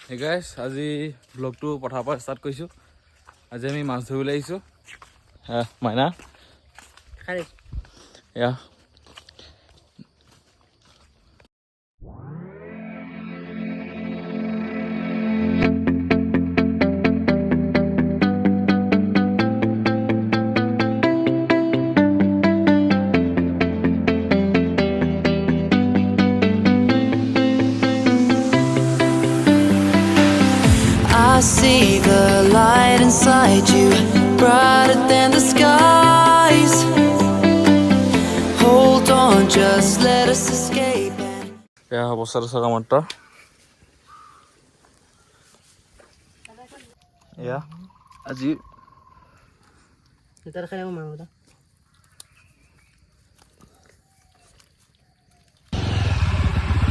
Hey guys, আজি vlogটো পঠাৰ পৰা start কৰিছোঁ। আজি আমি মাছ ধৰিবলৈ আহিছোঁ। মাইনা খালি এয়া I see the light inside you, brighter than the skies. Hold on, just let us escape. এয়া অৱস্থাটো চাওক মাত্ৰ এয়া আজি এটা খাই মাৰো দা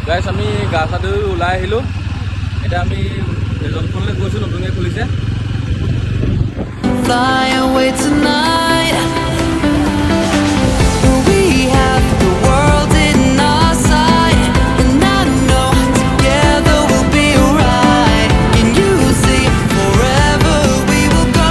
গাইছ আমি গা চা ধুই ওলাই আহিলোঁ। এতিয়া আমি জলখনলৈ গৈছোঁ, নতুনকৈ খুলিছে। Fly away tonight. We have the world in our sight, and I know together we'll be alright. Can you see forever we will go?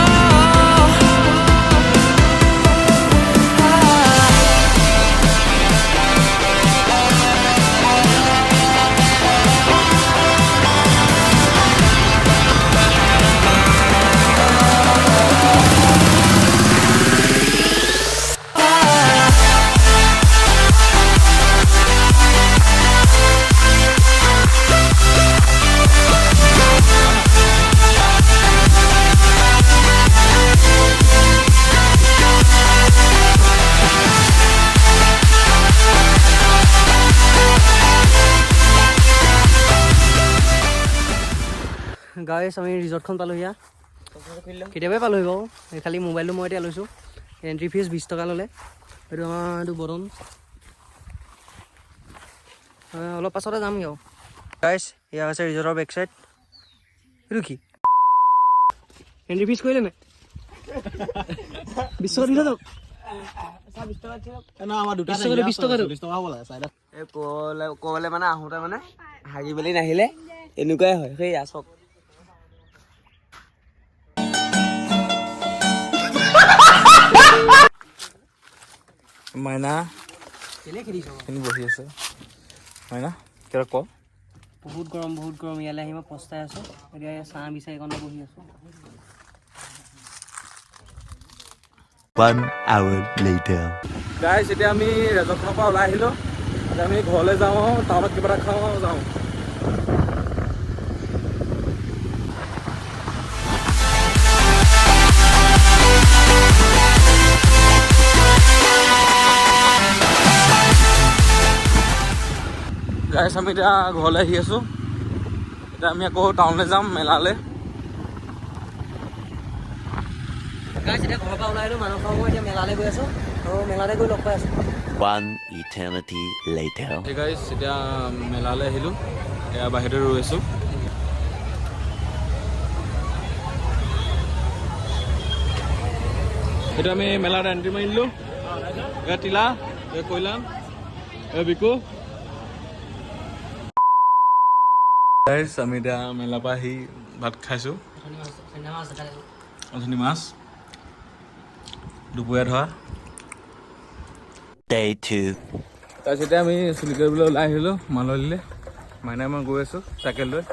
গাইছ আমি ৰিজৰ্টখন পালোঁহি। কেতিয়াবাই পালোঁহি বাৰু, খালি মোবাইলটো মই এতিয়া লৈছোঁ। এণ্ট্ৰি ফিজ 20 টকা ল'লে। এইটো আমাৰ এইটো বটন অলপ পাছতে যামগৈ আৰু। গাইছ এয়া আছে ৰিজৰ্টৰ বেক চাইড। এইটো কি এণ্ট্ৰি ফিজ কৰিলে নাই? 20 টকা দিলে যাওক। ক'বলে মানে আহোঁতে মানে হাগি মেলি নাহিলে এনেকুৱাই হয়। সেই আচক মাইনা এনে বহি আছে। মাইনা কিবা ক। বহুত গৰম ইয়ালৈ আহি মই পস্তাই আছোঁ। এতিয়া চাহ বিচাৰি কণে বহি আছোঁ। 1 hour later. গাইছ এতিয়া আমি ৰেজৰ্টখনৰ পৰা ওলাই আহিলোঁ। এতিয়া আমি ঘৰলৈ যাওঁ, টাউনত কিবা এটা খাওঁ আৰু যাওঁ। গাইছ আমি এতিয়া ঘৰলৈ আহি আছোঁ। এতিয়া আমি আকৌ টাউনলৈ যাম, মেলালৈ। গাইছ এতিয়া ঘৰৰ পৰা ওলাই আহিলোঁ, মানুহ খাব মই এতিয়া মেলালৈ গৈ আছোঁ আৰু মেলালৈ গৈ লগ পাই আছোঁ। 1 eternity later. গাইছ এতিয়া মেলালৈ আহিলোঁ, এয়া বাহিৰতে ৰৈ আছোঁ। এতিয়া আমি মেলাত এণ্ট্ৰি মাৰিলোঁ। এয়া তিলা, এয়া কৈলাম, এয়া বিকু। গাইছ আমি এতিয়া মেলাৰ পৰা আহি ভাত খাইছোঁ। অথনি মাছ, দুপৰীয়া ধৰা। Day 2. তাৰপিছত এতিয়া আমি চুলি কৰিবলৈ ওলাই আহিলোঁ মাললিলৈ। মাইনাই মই গৈ আছোঁ চাইকেল লৈ।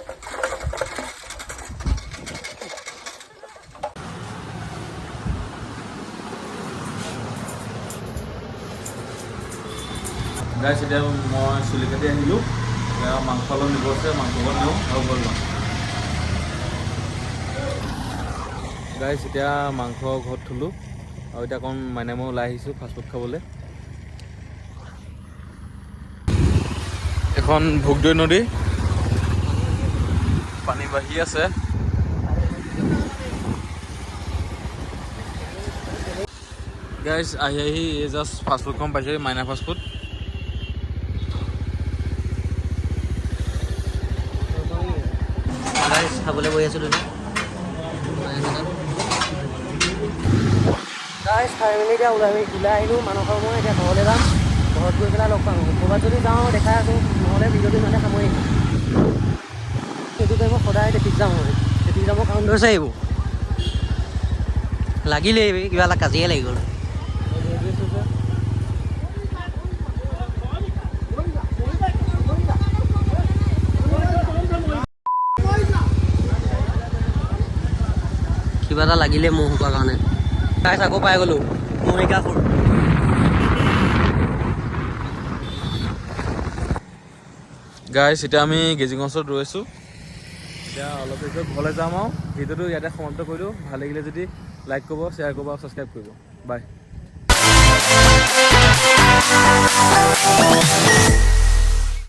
গাইছ এতিয়া মই চুলি কাটি আহিলোঁ। এতিয়া মাংস অলপ নিব আছে, মাংস অলপ নিওঁ আৰু গ'ল যাম। গাইছ এতিয়া মাংস ঘৰত থলোঁ আৰু এতিয়া অকণ মাইনাই মই ওলাই আহিছোঁ ফাষ্টফুড খাবলৈ। এখন ভোগদৈ নদী, পানী বাঢ়ি আছে। গাইছ আহি জাষ্ট ফাষ্টফুডখন পাইছে, মাইনা ফাষ্টফুড। গাইছ খাবলৈ বহি আছোঁ দুটা। গাইছ খাই মেলি এতিয়া ওলাই আহিলোঁ মানুহ খাব। মই এতিয়া ঘৰলৈ যাম, ঘৰত গৈ পেলাই লগ পাম। ক'ৰবাত যদি যাওঁ দেখাই আছোঁ, নহ'লে ভিডিঅ'টো ইমানে সামৰি এইটো টাইমত সদায় ট্ৰেফিক জাম হয় ট্ৰেফিক জামৰ কাৰণ ধৰিছে এইবোৰ লাগিলেই কিবা এটা কাজিয়াই লাগি গ'ল কিবা এটা লাগিলে মহ হোৱাৰ কাৰণে গাইছ আকৌ পাই গ'লোঁ মৰিকাপুৰ গাইছ এতিয়া আমি গেজিঙছত ৰৈছোঁ এতিয়া অলপ পিছত ঘৰলৈ যাম আৰু ভিডিঅ'টো ইয়াতে সমাপ্ত কৰি দিওঁ ভাল লাগিলে যদি লাইক কৰিব শ্বেয়াৰ কৰিব আৰু ছাবস্ক্ৰাইব কৰিব বাই